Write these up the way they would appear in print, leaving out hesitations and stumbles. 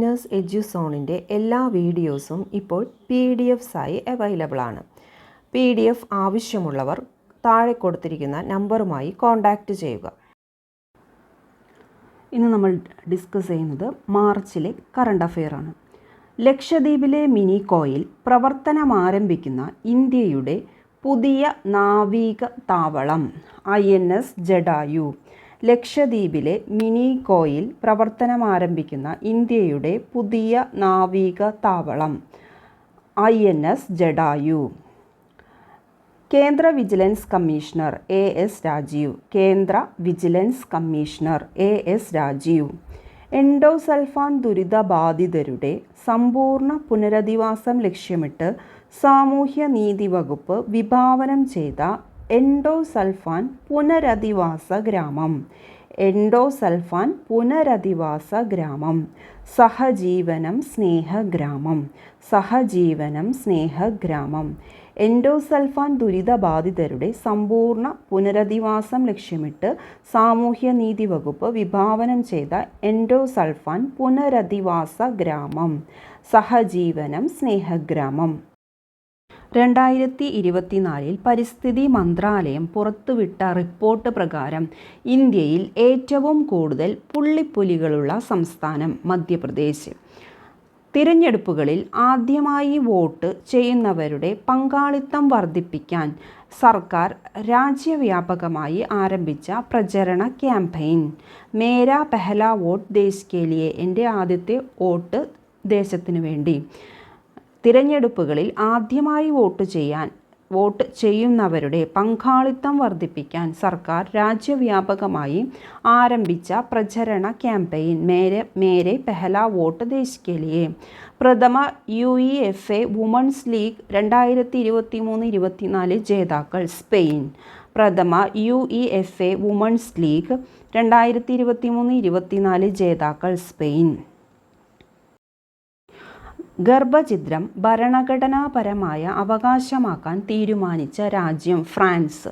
Learners എഡ്യൂസോണിൻ്റെ എല്ലാ വീഡിയോസും ഇപ്പോൾ PDF ആയി അവൈലബിൾ ആണ്. PDF ആവശ്യമുള്ളവർ താഴെ കൊടുത്തിരിക്കുന്ന നമ്പറുമായി കോൺടാക്റ്റ് ചെയ്യുക. ഇന്ന് നമ്മൾ ഡിസ്കസ് ചെയ്യുന്നത് മാർച്ചിലെ കറണ്ട് അഫെയർ ആണ്. ലക്ഷദ്വീപിലെ മിനിക്കോയിൽ പ്രവർത്തനമാരംഭിക്കുന്ന ഇന്ത്യയുടെ പുതിയ നാവിക താവളം INS ജഡായു. ലക്ഷദ്വീപിലെ മിനിക്കോയിൽ പ്രവർത്തനമാരംഭിക്കുന്ന ഇന്ത്യയുടെ പുതിയ നാവിക താവളം INS ജഡായു. കേന്ദ്ര വിജിലൻസ് കമ്മീഷണർ AS രാജീവ്. കേന്ദ്ര vigilance commissioner AS Rajeev. Endosulfan ദുരിതബാധിതരുടെ സമ്പൂർണ്ണ പുനരധിവാസം ലക്ഷ്യമിട്ട് സാമൂഹ്യനീതി വകുപ്പ് വിഭാവനം ചെയ്ത എൻഡോസൾഫാൻ പുനരധിവാസ ഗ്രാമം. എൻഡോസൾഫാൻ പുനരധിവാസ ഗ്രാമം. സഹജീവനം സ്നേഹഗ്രാമം. സഹജീവനം സ്നേഹഗ്രാമം. എൻഡോസൾഫാൻ ദുരിതബാധിതരുടെ സമ്പൂർണ്ണ പുനരധിവാസം ലക്ഷ്യമിട്ട് സാമൂഹ്യനീതി വകുപ്പ് വിഭാവനം ചെയ്ത എൻഡോസൾഫാൻ പുനരധിവാസ ഗ്രാമം. സഹജീവനം സ്നേഹഗ്രാമം. 2024 പരിസ്ഥിതി മന്ത്രാലയം പുറത്തുവിട്ട റിപ്പോർട്ട് പ്രകാരം ഇന്ത്യയിൽ ഏറ്റവും കൂടുതൽ പുള്ളിപ്പുലികളുള്ള സംസ്ഥാനം മധ്യപ്രദേശ്. തിരഞ്ഞെടുപ്പുകളിൽ ആദ്യമായി വോട്ട് ചെയ്യുന്നവരുടെ പങ്കാളിത്തം വർദ്ധിപ്പിക്കാൻ സർക്കാർ രാജ്യവ്യാപകമായി ആരംഭിച്ച പ്രചരണ ക്യാമ്പയിൻ മേരാ പെഹ്ലാ വോട്ട് ദേശ് കെ ലിയെ. എൻ്റെ ആദ്യത്തെ വോട്ട് ദേശത്തിനു വേണ്ടി. തിരഞ്ഞെടുപ്പുകളിൽ ആദ്യമായി വോട്ട് ചെയ്യുന്നവരുടെ പങ്കാളിത്തം വർദ്ധിപ്പിക്കാൻ സർക്കാർ രാജ്യവ്യാപകമായി ആരംഭിച്ച പ്രചരണ ക്യാമ്പയിൻ മേരെ പെഹ്ലാ വോട്ട് ദേശ് കെ ലിയെ. പ്രഥമ UEFA വുമൺസ് ലീഗ് 2023-24 ജേതാക്കൾ സ്പെയിൻ. പ്രഥമ UEFA വുമൺസ് ലീഗ് 2023-24 ജേതാക്കൾ സ്പെയിൻ. ഗർഭഛിദ്രം ഭരണഘടനാപരമായ അവകാശമാക്കാൻ തീരുമാനിച്ച രാജ്യം ഫ്രാൻസ്.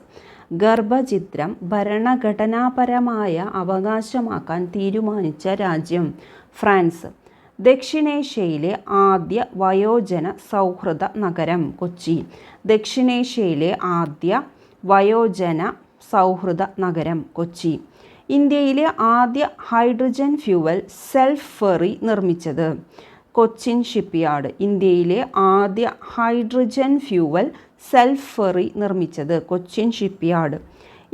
ഗർഭഛിദ്രം ഭരണഘടനാപരമായ അവകാശമാക്കാൻ തീരുമാനിച്ച രാജ്യം ഫ്രാൻസ്. ദക്ഷിണേഷ്യയിലെ ആദ്യ വയോജന സൗഹൃദ നഗരം കൊച്ചി. ദക്ഷിണേഷ്യയിലെ ആദ്യ വയോജന സൗഹൃദ നഗരം കൊച്ചി. ഇന്ത്യയിലെ ആദ്യ ഹൈഡ്രജൻ ഫ്യൂവൽ സെൽഫ് ഫെറി നിർമ്മിച്ചത് കൊച്ചിൻ ഷിപ്പ്യാർഡ്. ഇന്ത്യയിലെ ആദ്യ ഹൈഡ്രജൻ ഫ്യൂവൽ സെൽഫ് ഫെറി നിർമ്മിച്ചത് കൊച്ചിൻ ഷിപ്പ്യാർഡ്.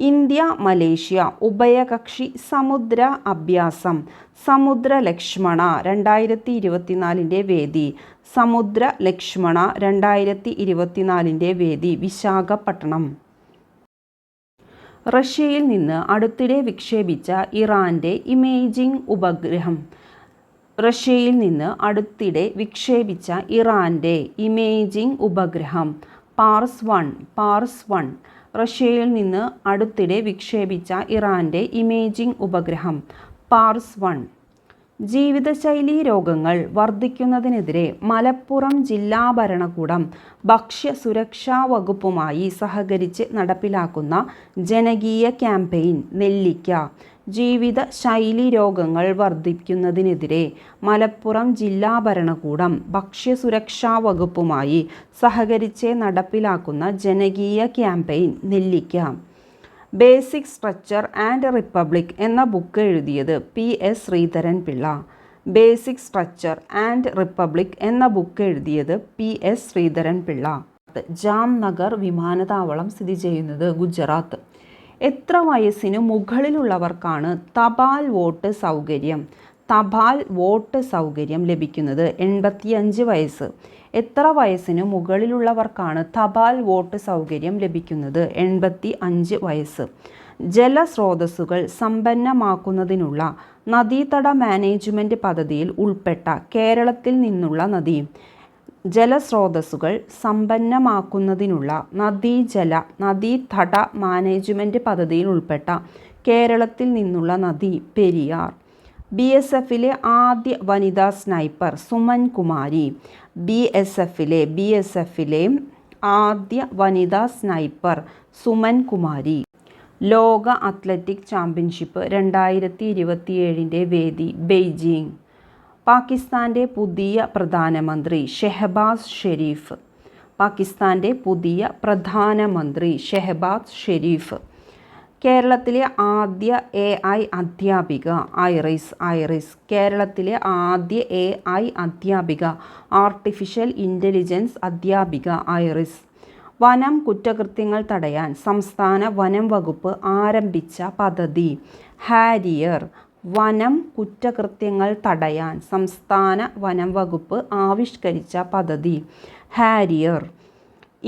ഇന്ത്യ മലേഷ്യ ഉഭയകക്ഷി സമുദ്ര അഭ്യാസം സമുദ്ര ലക്ഷ്മണ 2024 വേദി. സമുദ്ര ലക്ഷ്മണ 2024 വേദി വിശാഖപട്ടണം. റഷ്യയിൽ നിന്ന് അടുത്തിടെ വിക്ഷേപിച്ച ഇറാൻ്റെ ഇമേജിംഗ് ഉപഗ്രഹം. റഷ്യയിൽ നിന്ന് അടുത്തിടെ വിക്ഷേപിച്ച ഇറാൻ്റെ ഇമേജിംഗ് ഉപഗ്രഹം പാർസ് 1. റഷ്യയിൽ നിന്ന് അടുത്തിടെ വിക്ഷേപിച്ച ഇറാൻ്റെ ഇമേജിംഗ് ഉപഗ്രഹം പാർസ് 1. ജീവിതശൈലീ രോഗങ്ങൾ വർദ്ധിക്കുന്നതിനെതിരെ മലപ്പുറം ജില്ലാ ഭരണകൂടം ഭക്ഷ്യസുരക്ഷാ വകുപ്പുമായി സഹകരിച്ച് നടപ്പിലാക്കുന്ന ജനകീയ ക്യാമ്പയിൻ നെല്ലിക്ക. ജീവിതശൈലീ രോഗങ്ങൾ വർദ്ധിക്കുന്നതിനെതിരെ മലപ്പുറം ജില്ലാ ഭരണകൂടം ഭക്ഷ്യസുരക്ഷാ വകുപ്പുമായി സഹകരിച്ച് നടപ്പിലാക്കുന്ന ജനകീയ ക്യാമ്പയിൻ നെല്ലിക്ക. ബേസിക് സ്ട്രക്ചർ ആൻഡ് റിപ്പബ്ലിക് എന്ന ബുക്ക് എഴുതിയത് PS Sreedharan Pillai. Basic structure and republic എന്ന ബുക്ക് എഴുതിയത് PS ശ്രീധരൻ പിള്ള. ജാംനഗർ വിമാനത്താവളം സ്ഥിതി ചെയ്യുന്നത് ഗുജറാത്ത്. എത്ര വയസ്സിനു മുകളിലുള്ളവർക്കാണ് തപാൽ വോട്ട് സൗകര്യം? തപാൽ വോട്ട് സൗകര്യം ലഭിക്കുന്നത് 85 വയസ്സ്. എത്ര വയസ്സിനു മുകളിലുള്ളവർക്കാണ് തപാൽ വോട്ട് സൗകര്യം ലഭിക്കുന്നത്? 85 വയസ്സ്. ജലസ്രോതസ്സുകൾ സമ്പന്നമാക്കുന്നതിനുള്ള നദീതട മാനേജ്മെൻറ്റ് പദ്ധതിയിൽ ഉൾപ്പെട്ട കേരളത്തിൽ നിന്നുള്ള നദി. ജലസ്രോതസ്സുകൾ സമ്പന്നമാക്കുന്നതിനുള്ള നദീതട മാനേജ്മെൻറ്റ് പദ്ധതിയിൽ ഉൾപ്പെട്ട കേരളത്തിൽ നിന്നുള്ള നദി പെരിയാർ. BSFിലെ ആദ്യ വനിതാ സ്നൈപ്പർ സുമൻ കുമാരി. BSFിലെ ആദ്യ വനിതാ സ്നൈപ്പർ സുമൻ കുമാരി. ലോക അത്ലറ്റിക് ചാമ്പ്യൻഷിപ്പ് 2027 വേദി ബെയ്ജിംഗ്. പാകിസ്ഥാൻ്റെ പുതിയ പ്രധാനമന്ത്രി ഷെഹബാസ് ഷെരീഫ്. പാകിസ്ഥാൻ്റെ പുതിയ പ്രധാനമന്ത്രി ഷെഹബാസ് ഷെരീഫ്. കേരളത്തിലെ ആദ്യ AI അധ്യാപിക ഐറിസ്. കേരളത്തിലെ ആദ്യ AI അധ്യാപിക, ആർട്ടിഫിഷ്യൽ ഇൻ്റലിജൻസ് അധ്യാപിക ഐറിസ്. വനം കുറ്റകൃത്യങ്ങൾ തടയാൻ സംസ്ഥാന വനം വകുപ്പ് ആരംഭിച്ച പദ്ധതി ഹാരിയർ. വനം കുറ്റകൃത്യങ്ങൾ തടയാൻ സംസ്ഥാന വനം വകുപ്പ് ആവിഷ്കരിച്ച പദ്ധതി ഹാരിയർ.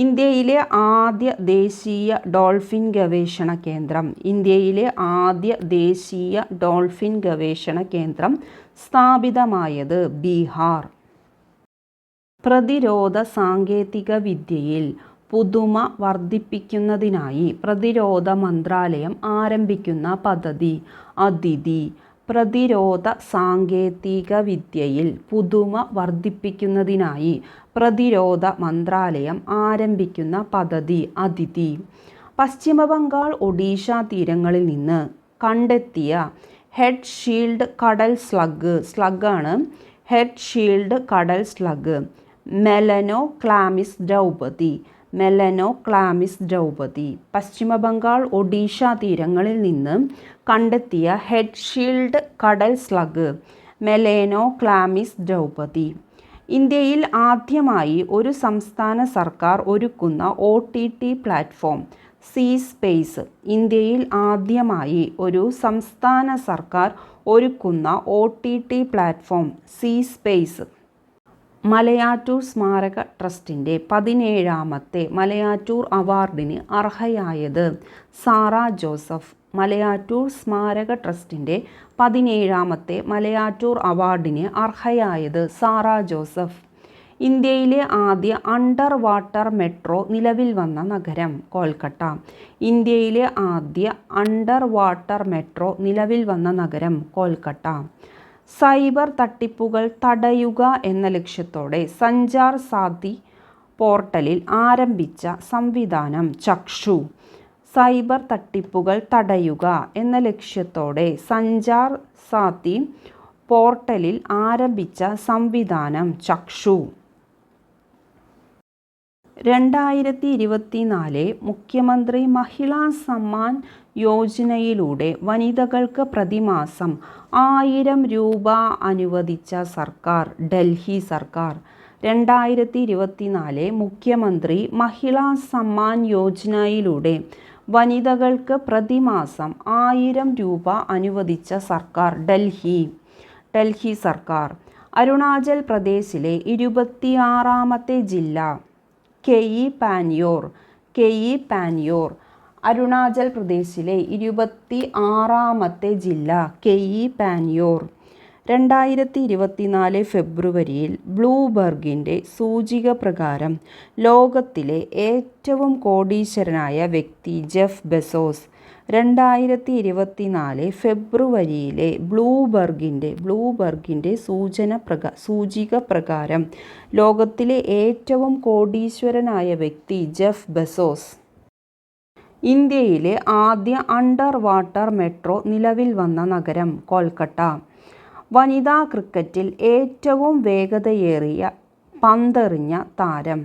ഇന്ത്യയിലെ ആദ്യ ദേശീയ ഡോൾഫിൻ ഗവേഷണ കേന്ദ്രം. ഇന്ത്യയിലെ ആദ്യ ദേശീയ ഡോൾഫിൻ ഗവേഷണ കേന്ദ്രം സ്ഥാപിതമായത് ബീഹാർ. പ്രതിരോധ സാങ്കേതിക വിദ്യയിൽ പുതുമ വർദ്ധിപ്പിക്കുന്നതിനായി പ്രതിരോധ മന്ത്രാലയം ആരംഭിക്കുന്ന പദ്ധതി അതിഥി. പ്രതിരോധ സാങ്കേതിക വിദ്യയിൽ പുതുമ വർദ്ധിപ്പിക്കുന്നതിനായി പ്രതിരോധ മന്ത്രാലയം ആരംഭിക്കുന്ന പദ്ധതി അതിഥി. പശ്ചിമബംഗാൾ ഒഡീഷ തീരങ്ങളിൽ നിന്ന് കണ്ടെത്തിയ ഹെഡ് ഷീൽഡ് കടൽ സ്ലഗാണ് ഹെഡ് ഷീൽഡ് കടൽ സ്ലഗ്. മെലനോക്ലാമിസ് ദ്രൗപദി. പശ്ചിമബംഗാൾ ഒഡീഷ തീരങ്ങളിൽ നിന്ന് കണ്ടെത്തിയ ഹെഡ് ഷീൽഡ് കടൽ സ്ലഗ് മെലനോക്ലാമിസ് ദ്രൗപദി. ഇന്ത്യയിൽ ആദ്യമായി ഒരു സംസ്ഥാന സർക്കാർ ഒരുക്കുന്ന OTT പ്ലാറ്റ്ഫോം സീ സ്പേസ്. ഇന്ത്യയിൽ ആദ്യമായി ഒരു സംസ്ഥാന സർക്കാർ ഒരുക്കുന്ന OTT platform C space. Malayattoor സ്മാരക ട്രസ്റ്റിൻ്റെ 17ാമത്തെ മലയാറ്റൂർ അവാർഡിന് അർഹയായത് സാറ ജോസഫ്. മലയാറ്റൂർ സ്മാരക ട്രസ്റ്റിൻ്റെ 17ാമത്തെ മലയാറ്റൂർ അവാർഡിന് അർഹയായത് സാറ ജോസഫ്. ഇന്ത്യയിലെ ആദ്യ അണ്ടർ വാട്ടർ മെട്രോ നിലവിൽ വന്ന നഗരം കൊൽക്കത്ത. ഇന്ത്യയിലെ ആദ്യ അണ്ടർ വാട്ടർ മെട്രോ നിലവിൽ വന്ന നഗരം കൊൽക്കത്ത. സൈബർ തട്ടിപ്പുകൾ തടയുക എന്ന ലക്ഷ്യത്തോടെ സഞ്ചാർ സാഥി പോർട്ടലിൽ ആരംഭിച്ച സംവിധാനം ചക്ഷു. സൈബർ തട്ടിപ്പുകൾ തടയുക എന്ന ലക്ഷ്യത്തോടെ സഞ്ചാർ സാഥി പോർട്ടലിൽ ആരംഭിച്ച സംവിധാനം ചക്ഷു. 2024 മുഖ്യമന്ത്രി മഹിളാ സമ്മാൻ യോജനയിലൂടെ വനിതകൾക്ക് പ്രതിമാസം 1000 രൂപ അനുവദിച്ച സർക്കാർ ഡൽഹി സർക്കാർ. 2024 മുഖ്യമന്ത്രി മഹിളാ സമ്മാൻ യോജനയിലൂടെ വനിതകൾക്ക് പ്രതിമാസം 1000 രൂപ അനുവദിച്ച സർക്കാർ ഡൽഹി സർക്കാർ. അരുണാചൽ പ്രദേശിലെ 26ാമത്തെ ജില്ല കെയി പാന്യോർ. അരുണാചൽ പ്രദേശിലെ 26ാമത്തെ ജില്ല കെയി പാന്യോർ. 2024 ഫെബ്രുവരിയിൽ ബ്ലൂംബെർഗിൻ്റെ സൂചിക പ്രകാരം ലോകത്തിലെ ഏറ്റവും കോടീശ്വരനായ വ്യക്തി ജെഫ് ബെസോസ്. 2024 ഫെബ്രുവരിയിലെ ബ്ലൂംബെർഗിൻ്റെ സൂചിക പ്രകാരം ലോകത്തിലെ ഏറ്റവും കോടീശ്വരനായ വ്യക്തി ജെഫ് ബെസോസ്. ഇന്ത്യയിലെ ആദ്യ അണ്ടർ വാട്ടർ മെട്രോ നിലവിൽ വന്ന നഗരം കൊൽക്കത്ത. വനിതാ ക്രിക്കറ്റിൽ ഏറ്റവും വേഗതയേറിയ പന്തെറിഞ്ഞ താരം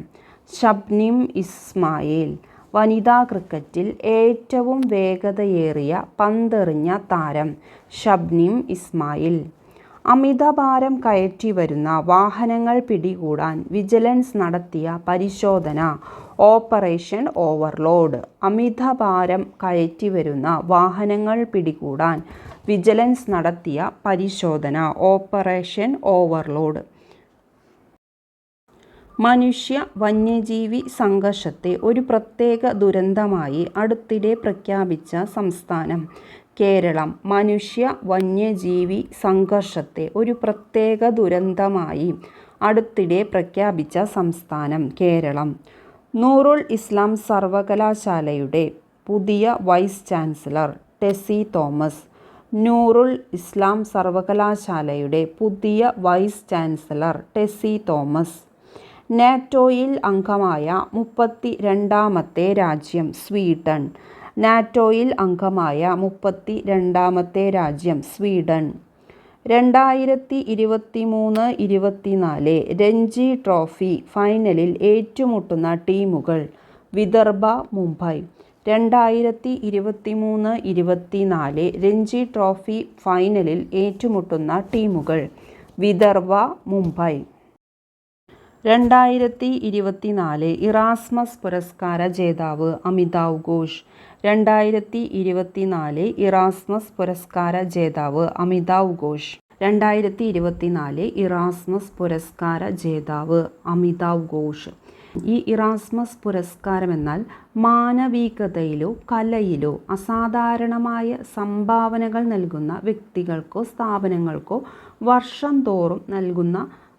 ഷബ്നിം ഇസ്മായിൽ. വനിതാ ക്രിക്കറ്റിൽ ഏറ്റവും വേഗതയേറിയ പന്തെറിഞ്ഞ താരം ഷബ്നിം ഇസ്മായിൽ. അമിതഭാരം കയറ്റി വരുന്ന വാഹനങ്ങൾ പിടികൂടാൻ വിജിലൻസ് നടത്തിയ പരിശോധന ഓപ്പറേഷൻ ഓവർലോഡ്. അമിതഭാരം കയറ്റി വരുന്ന വാഹനങ്ങൾ പിടികൂടാൻ വിജിലൻസ് നടത്തിയ പരിശോധന ഓപ്പറേഷൻ ഓവർലോഡ്. മനുഷ്യ വന്യജീവി സംഘർഷത്തെ ഒരു പ്രത്യേക ദുരന്തമായി അടുത്തിടെ പ്രഖ്യാപിച്ച സംസ്ഥാനം കേരളം. മനുഷ്യ വന്യജീവി സംഘർഷത്തെ ഒരു പ്രത്യേക ദുരന്തമായി അടുത്തിടെ പ്രഖ്യാപിച്ച സംസ്ഥാനം കേരളം. നൂറുൽ ഇസ്ലാം സർവകലാശാലയുടെ പുതിയ vice chancellor Tessy Thomas. Noorul ഇസ്ലാം സർവകലാശാലയുടെ പുതിയ വൈസ് ചാൻസലർ ടെസി തോമസ്. നാറ്റോയിൽ അംഗമായ 32ാമത്തെ രാജ്യം സ്വീഡൻ. നാറ്റോയിൽ അംഗമായ 32ാമത്തെ രാജ്യം സ്വീഡൻ. 2023-24 രഞ്ജി ട്രോഫി ഫൈനലിൽ ഏറ്റുമുട്ടുന്ന ടീമുകൾ: വിദർഭ, മുംബൈ. 2023-24 രഞ്ജി ട്രോഫി ഫൈനലിൽ ഏറ്റുമുട്ടുന്ന ടീമുകൾ: വിദർഭ, മുംബൈ. 2024 ഇറാസ്മസ് പുരസ്കാര ജേതാവ് അമിതാവ് ഘോഷ്. 2024 ഇറാസ്മസ് പുരസ്കാര ജേതാവ് അമിതാവ് ഘോഷ്. 2024 ഇറാസ്മസ് പുരസ്കാര ജേതാവ് അമിതാവ് ഘോഷ്. ഈ ഇറാസ്മസ് പുരസ്കാരം എന്നാൽ മാനവികതയിലോ കലയിലോ അസാധാരണമായ സംഭാവനകൾ നൽകുന്ന വ്യക്തികൾക്കോ സ്ഥാപനങ്ങൾക്കോ വർഷം തോറും നൽകുന്ന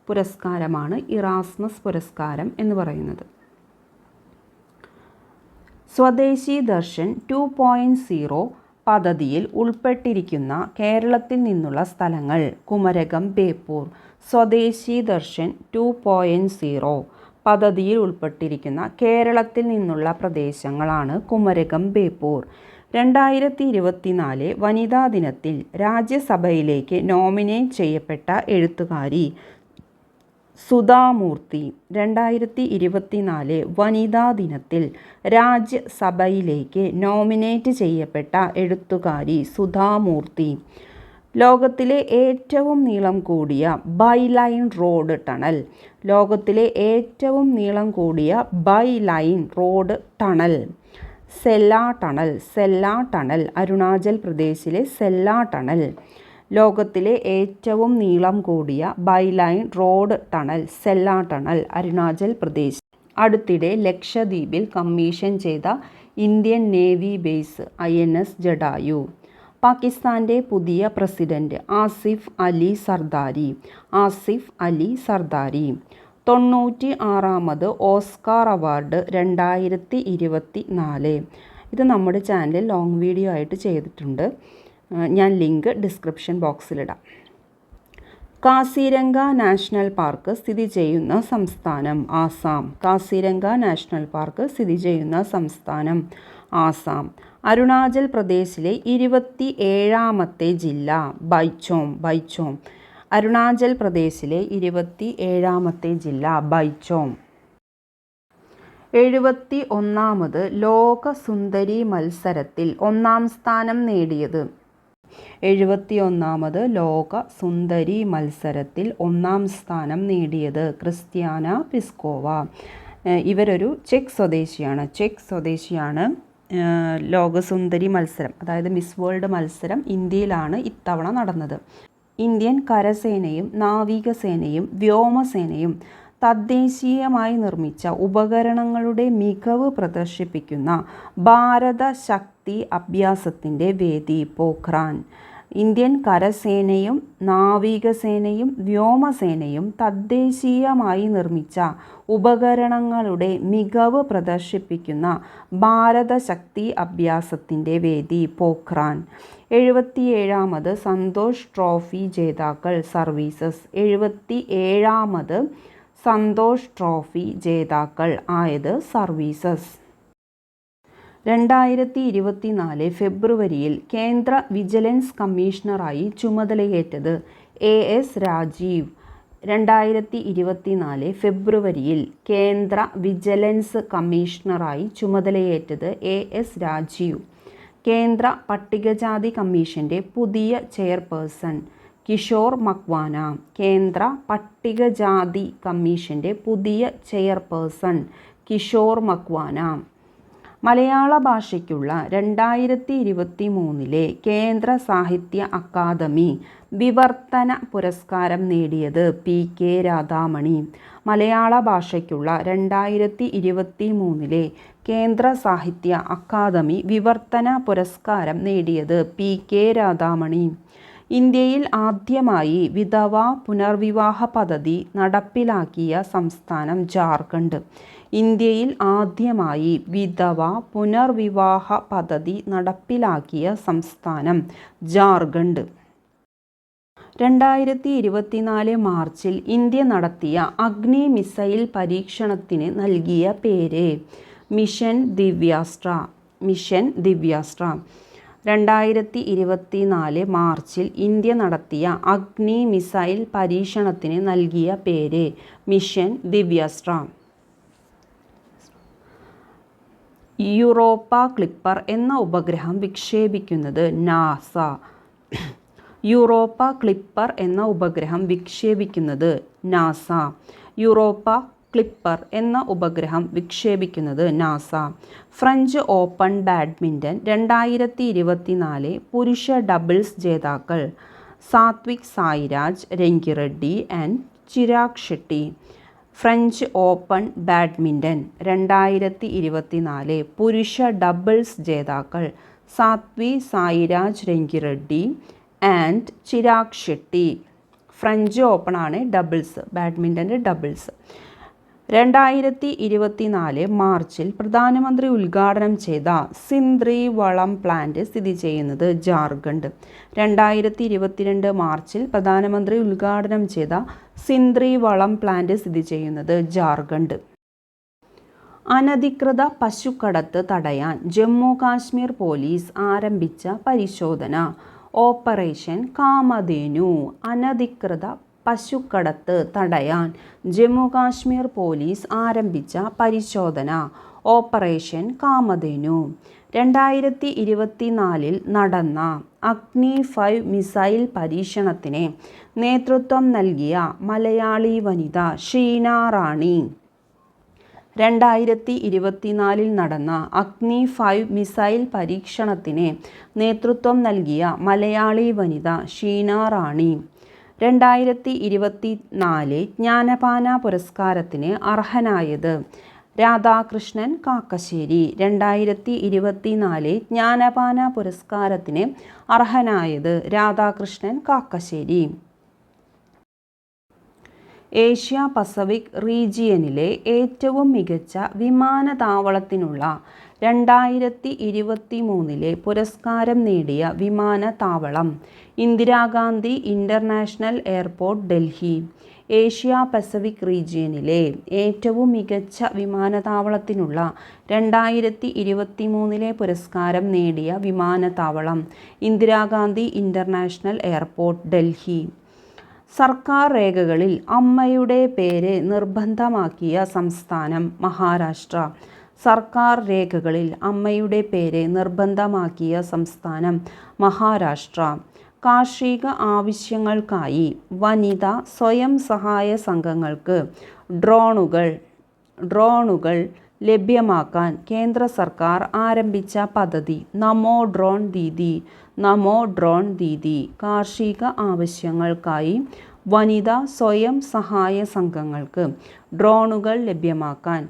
പുരസ്കാരമാണ് ഇറാസ്മസ് പുരസ്കാരം എന്ന് പറയുന്നത്. സ്വദേശി ദർശൻ 2.0 പദ്ധതിയിൽ ഉൾപ്പെട്ടിരിക്കുന്ന കേരളത്തിൽ നിന്നുള്ള സ്ഥലങ്ങൾ: കുമരകം, ബേപ്പൂർ. സ്വദേശി ദർശൻ 2.0 പദ്ധതിയിൽ ഉൾപ്പെട്ടിരിക്കുന്ന കേരളത്തിൽ നിന്നുള്ള പ്രദേശങ്ങളാണ് കുമരകം, ബേപ്പൂർ. 2024 വനിതാ ദിനത്തിൽ രാജ്യസഭയിലേക്ക് നോമിനേറ്റ് ചെയ്യപ്പെട്ട എഴുത്തുകാരി സുധാ മൂർത്തി. 2024 വനിതാ ദിനത്തിൽ രാജ്യസഭയിലേക്ക് നോമിനേറ്റ് ചെയ്യപ്പെട്ട എഴുത്തുകാരി സുധാ മൂർത്തി. ലോകത്തിലെ ഏറ്റവും നീളം കൂടിയ ബൈലൈൻ റോഡ് ടണൽ. ലോകത്തിലെ ഏറ്റവും നീളം കൂടിയ bilane road tunnel Sela tunnel. Sela tunnel Arunachal പ്രദേശിലെ സെല്ല ടണൽ. ലോകത്തിലെ ഏറ്റവും നീളം കൂടിയ bilane road tunnel Sela tunnel, Arunachal Pradesh. അടുത്തിടെ ലക്ഷദ്വീപിൽ കമ്മീഷൻ ചെയ്ത Indian navy base INS Jatayu. പാകിസ്ഥാൻ്റെ പുതിയ പ്രസിഡന്റ് ആസിഫ് അലി സർദാരി. ആസിഫ് അലി സർദാരി. 96ാമത് ഓസ്കാർ അവാർഡ് 2024. ഇത് നമ്മുടെ ചാനലിൽ ലോങ് വീഡിയോ ആയിട്ട് ചെയ്തിട്ടുണ്ട്. ഞാൻ ലിങ്ക് ഡിസ്ക്രിപ്ഷൻ ബോക്സിലിടാം. കാസിരംഗ നാഷണൽ പാർക്ക് സ്ഥിതി ചെയ്യുന്ന സംസ്ഥാനം: ആസാം. കാസിരംഗ നാഷണൽ പാർക്ക് സ്ഥിതി ചെയ്യുന്ന സംസ്ഥാനം: ആസാം. അരുണാചൽ പ്രദേശിലെ 27ാമത്തെ ജില്ല: ബൈച്ചോം. ബൈച്ചോം. അരുണാചൽ പ്രദേശിലെ 27ാമത്തെ ജില്ല ബൈച്ചോം. 71ാമത് ലോക സുന്ദരി മത്സരത്തിൽ ഒന്നാം സ്ഥാനം നേടിയത്: 71ാമത് ലോക സുന്ദരി മത്സരത്തിൽ ഒന്നാം സ്ഥാനം നേടിയത് ക്രിസ്ത്യാന പിസ്കോവ. ഇവരൊരു ചെക്ക് സ്വദേശിയാണ്. ലോകസുന്ദരി മത്സരം, അതായത് മിസ് വേൾഡ് മത്സരം ഇന്ത്യയിലാണ് ഇത്തവണ നടന്നത്. ഇന്ത്യൻ കരസേനയും നാവികസേനയും വ്യോമസേനയും തദ്ദേശീയമായി നിർമ്മിച്ച ഉപകരണങ്ങളുടെ മികവ് പ്രദർശിപ്പിക്കുന്ന ഭാരത ശക്തി അഭ്യാസത്തിൻ്റെ വേദി പോഖ്രാൻ. ഇന്ത്യൻ കരസേനയും നാവികസേനയും വ്യോമസേനയും തദ്ദേശീയമായി നിർമ്മിച്ച ഉപകരണങ്ങളുടെ മികവ് പ്രദർശിപ്പിക്കുന്ന ഭാരത ശക്തി അഭ്യാസത്തിൻ്റെ വേദി പോഖ്രാൻ. 77ാമത് സന്തോഷ് ട്രോഫി ജേതാക്കൾ സർവീസസ്. 77ാമത് സന്തോഷ് ട്രോഫി ജേതാക്കൾ ആയത് സർവീസസ്. 2024 ഫെബ്രുവരിയിൽ കേന്ദ്ര വിജിലൻസ് കമ്മീഷണറായി ചുമതലയേറ്റത് AS രാജീവ്. 2024 ഫെബ്രുവരിയിൽ കേന്ദ്ര വിജിലൻസ് കമ്മീഷണറായി ചുമതലയേറ്റത് AS രാജീവ്. കേന്ദ്ര പട്ടികജാതി കമ്മീഷൻ്റെ പുതിയ ചെയർപേഴ്സൺ കിഷോർ മക്വാന. കേന്ദ്ര പട്ടികജാതി കമ്മീഷൻ്റെ പുതിയ ചെയർപേഴ്സൺ കിഷോർ മക്വാന. മലയാള ഭാഷയ്ക്കുള്ള 2023 കേന്ദ്ര സാഹിത്യ അക്കാദമി വിവർത്തന പുരസ്കാരം നേടിയത് PK രാധാമണി. മലയാള ഭാഷയ്ക്കുള്ള 2023 കേന്ദ്ര സാഹിത്യ അക്കാദമി വിവർത്തന പുരസ്കാരം നേടിയത് PK രാധാമണി. ഇന്ത്യയിൽ ആദ്യമായി വിധവ പുനർവിവാഹ പദ്ധതി നടപ്പിലാക്കിയ സംസ്ഥാനം ജാർഖണ്ഡ്. ഇന്ത്യയിൽ ആദ്യമായി വിധവ പുനർവിവാഹ പദ്ധതി നടപ്പിലാക്കിയ സംസ്ഥാനം ജാർഖണ്ഡ്. 2024 മാർച്ചിൽ ഇന്ത്യ നടത്തിയ അഗ്നി മിസൈൽ പരീക്ഷണത്തിന് നൽകിയ പേര് മിഷൻ ദിവ്യാസ്ത്ര. മിഷൻ ദിവ്യാസ്ത്ര. 2024 മാർച്ചിൽ ഇന്ത്യ നടത്തിയ അഗ്നി മിസൈൽ പരീക്ഷണത്തിന് നൽകിയ പേര് മിഷൻ ദിവ്യാസ്ത്ര. യൂറോപ്പ ക്ലിപ്പർ എന്ന ഉപഗ്രഹം വിക്ഷേപിക്കുന്നത് നാസ. യൂറോപ്പ ക്ലിപ്പർ എന്ന ഉപഗ്രഹം വിക്ഷേപിക്കുന്നത് നാസ. യൂറോപ്പ ക്ലിപ്പർ എന്ന ഉപഗ്രഹം വിക്ഷേപിക്കുന്നത് നാസ. ഫ്രഞ്ച് ഓപ്പൺ ബാഡ്മിൻ്റൺ 2024 പുരുഷ ഡബിൾസ് ജേതാക്കൾ Satwik Sairaj Rankireddy and Chirag Shetty. French Open badminton 2024 പുരുഷ ഡബിൾസ് ജേതാക്കൾ സാത്വിക് സായിരാജ് രംഗിറെഡ്ഡി ആൻഡ് ചിരാഗ് ഷെട്ടി. ഫ്രഞ്ച് ഓപ്പണാണ് ഡബിൾസ്, ബാഡ്മിൻ്റൻ്റെ ഡബിൾസ്. 2024 മാർച്ചിൽ പ്രധാനമന്ത്രി ഉദ്ഘാടനം ചെയ്ത സിന്ദ്രി വളം പ്ലാന്റ് സ്ഥിതി ചെയ്യുന്നത് ജാർഖണ്ഡ്. 2022 മാർച്ചിൽ പ്രധാനമന്ത്രി ഉദ്ഘാടനം ചെയ്ത സിന്ദ്രി വളം പ്ലാന്റ് സ്ഥിതി ചെയ്യുന്നത് ജാർഖണ്ഡ്. അനധികൃത പശുക്കടത്ത് തടയാൻ ജമ്മു കാശ്മീർ പോലീസ് ആരംഭിച്ച പരിശോധന ഓപ്പറേഷൻ കാമധേനു. അനധികൃത പശുക്കടത്ത് തടയാൻ ജമ്മു കാശ്മീർ പോലീസ് ആരംഭിച്ച പരിശോധന ഓപ്പറേഷൻ കാമധേനു. 2024 നടന്ന അഗ്നി 5 മിസൈൽ പരീക്ഷണത്തിന് നേതൃത്വം നൽകിയ മലയാളി വനിത ഷീന റാണി. 2024 നടന്ന അഗ്നി 5 മിസൈൽ പരീക്ഷണത്തിന് നേതൃത്വം നൽകിയ മലയാളി വനിത ഷീന റാണി. 2024 ജ്ഞാനപാന പുരസ്കാരത്തിന് അർഹനായത് രാധാകൃഷ്ണൻ കാക്കശ്ശേരി. 2024 ജ്ഞാനപാന പുരസ്കാരത്തിന് അർഹനായത് രാധാകൃഷ്ണൻ കാക്കശ്ശേരി. ഏഷ്യ പസഫിക് റീജിയനിലെ ഏറ്റവും മികച്ച വിമാനത്താവളത്തിനുള്ള 2023 പുരസ്കാരം നേടിയ വിമാനത്താവളം Indira Gandhi international airport Delhi. Asia Pacific റീജിയനിലെ ഏറ്റവും മികച്ച വിമാനത്താവളത്തിനുള്ള 2023 പുരസ്കാരം നേടിയ വിമാനത്താവളം ഇന്ദിരാഗാന്ധി ഇൻ്റർനാഷണൽ എയർപോർട്ട് ഡൽഹി. സർക്കാർ രേഖകളിൽ അമ്മയുടെ പേര് നിർബന്ധമാക്കിയ സംസ്ഥാനം മഹാരാഷ്ട്ര. സർക്കാർ രേഖകളിൽ അമ്മയുടെ പേര് നിർബന്ധമാക്കിയ സംസ്ഥാനം മഹാരാഷ്ട്ര. കാർഷിക ആവശ്യങ്ങൾക്കായി വനിതാ സ്വയം സഹായ സംഘങ്ങൾക്ക് ഡ്രോണുകൾ ലഭ്യമാക്കാൻ കേന്ദ്ര സർക്കാർ ആരംഭിച്ച പദ്ധതി നമോ ഡ്രോൺ ദീദി. നമോ ഡ്രോൺ ദീദി. കാർഷിക ആവശ്യങ്ങൾക്കായി വനിതാ സ്വയം സഹായ സംഘങ്ങൾക്ക് ഡ്രോണുകൾ ലഭ്യമാക്കാൻ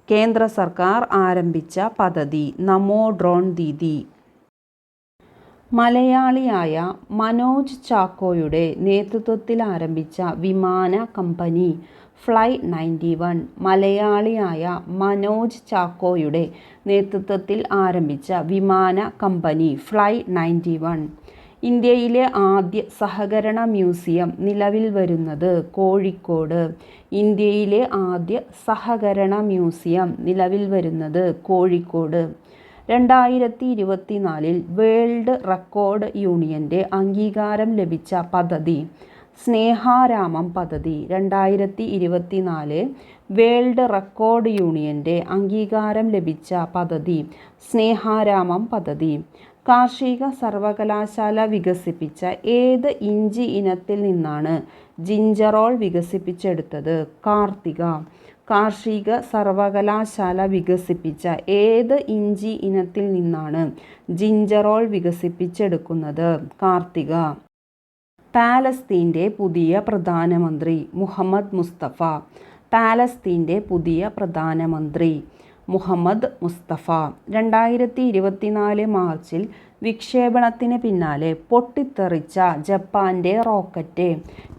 കേന്ദ്ര സർക്കാർ ആരംഭിച്ച പദ്ധതി നമോ ഡ്രോൺ ദീദി. മലയാളിയായ മനോജ് ചാക്കോയുടെ നേതൃത്വത്തിൽ ആരംഭിച്ച വിമാന കമ്പനി ഫ്ലൈ 91. മലയാളിയായ മനോജ് ചാക്കോയുടെ നേതൃത്വത്തിൽ ആരംഭിച്ച വിമാന കമ്പനി ഫ്ലൈ 91. ഇന്ത്യയിലെ ആദ്യ സഹകരണ മ്യൂസിയം നിലവിൽ വരുന്നത് കോഴിക്കോട്. ഇന്ത്യയിലെ ആദ്യ സഹകരണ മ്യൂസിയം നിലവിൽ വരുന്നത് കോഴിക്കോട്. 2024 വേൾഡ് റെക്കോർഡ് യൂണിയൻ്റെ അംഗീകാരം ലഭിച്ച പദ്ധതി സ്നേഹാരാമം പദ്ധതി. 2024 വേൾഡ് റെക്കോർഡ് യൂണിയൻ്റെ അംഗീകാരം ലഭിച്ച പദ്ധതി സ്നേഹാരാമം പദ്ധതി. കാർഷിക സർവകലാശാല വികസിപ്പിച്ച ഏത് ഇഞ്ചി ഇനത്തിൽ നിന്നാണ് ജിഞ്ചറോൾ വികസിപ്പിച്ചെടുത്തത്? കാർത്തിക. കാർഷിക സർവകലാശാല വികസിപ്പിച്ച ഏത് ഇഞ്ചി ഇനത്തിൽ നിന്നാണ് ജിഞ്ചറോൾ വികസിപ്പിച്ചെടുക്കുന്നത്? കാർത്തിക. പാലസ്തീൻ്റെ പുതിയ പ്രധാനമന്ത്രി മുഹമ്മദ് മുസ്തഫ. പാലസ്തീൻ്റെ പുതിയ പ്രധാനമന്ത്രി മുഹമ്മദ് മുസ്തഫ. 2024 മാർച്ചിൽ വിക്ഷേപണത്തിന് പിന്നാലെ പൊട്ടിത്തെറിച്ച ജപ്പാൻ്റെ റോക്കറ്റ്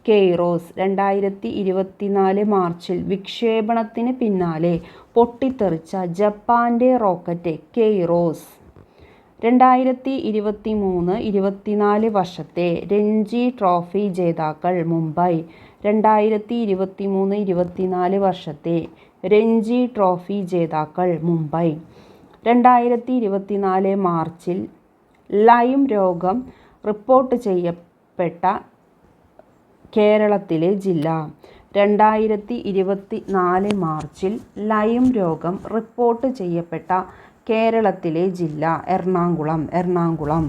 കെയ്റോസ്. 2024 മാർച്ചിൽ വിക്ഷേപണത്തിന് പിന്നാലെ പൊട്ടിത്തെറിച്ച ജപ്പാൻ്റെ റോക്കറ്റ് കെയ്റോസ്. 2023-24 വർഷത്തെ രഞ്ജി ട്രോഫി ജേതാക്കൾ മുംബൈ. 2023-24 വർഷത്തെ രഞ്ജി ട്രോഫി ജേതാക്കൾ മുംബൈ. 2024 മാർച്ചിൽ ലൈം രോഗം റിപ്പോർട്ട് ചെയ്യപ്പെട്ട കേരളത്തിലെ ജില്ല. 2024 മാർച്ചിൽ ലൈം രോഗം റിപ്പോർട്ട് ചെയ്യപ്പെട്ട കേരളത്തിലെ ജില്ല എറണാകുളം.